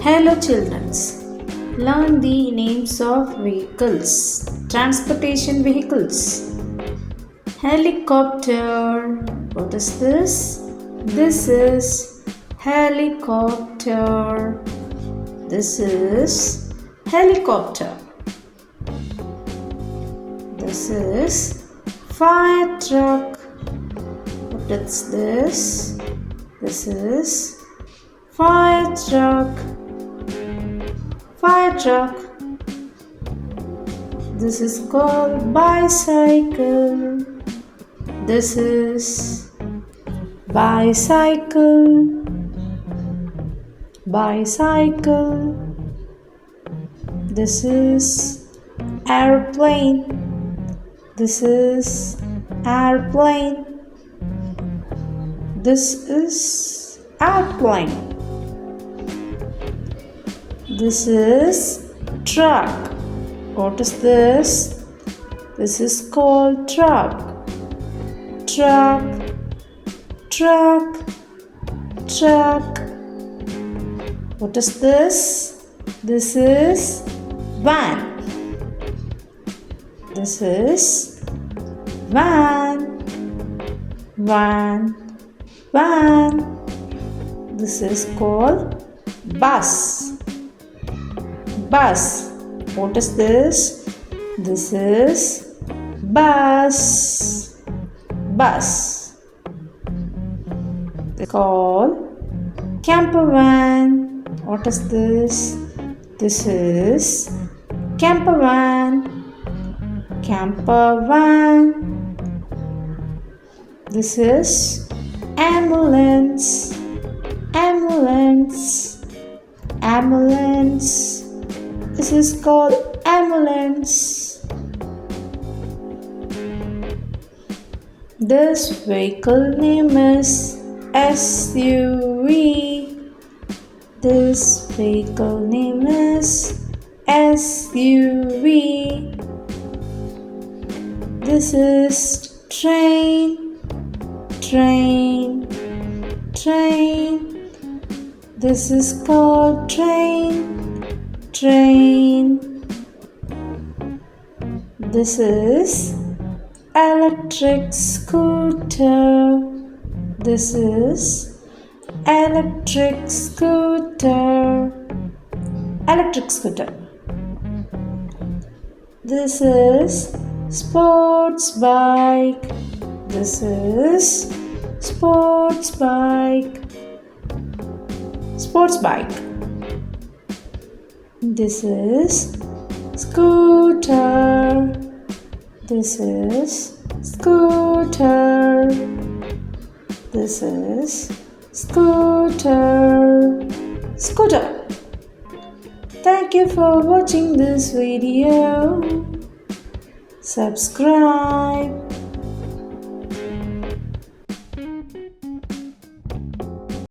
Hello children, learn the names of vehicles, transportation vehicles. Helicopter, what is this? This is helicopter. This is helicopter. This is fire truck. What is this? This is fire truck. Fire truck. This is called bicycle. This is bicycle. Bicycle. This is airplane. This is airplane. This is airplane. This is truck. What is this? This is called truck. Truck. Truck. Truck. What is this? This is van. This is van. Van. Van. This is called bus. Bus. What is this? This is bus. Bus. It's called camper van. What is this? This is camper van. Camper van. This is ambulance. Ambulance. Ambulance. This is called ambulance. This vehicle name is SUV. This vehicle name is SUV. This is train. Train. Train. This is called train. Train. This is electric scooter. This is electric scooter. Electric scooter. This is sports bike. This is sports bike. Sports bike. This is scooter. This is scooter. This is scooter. Scooter. Thank you for watching this video. Subscribe.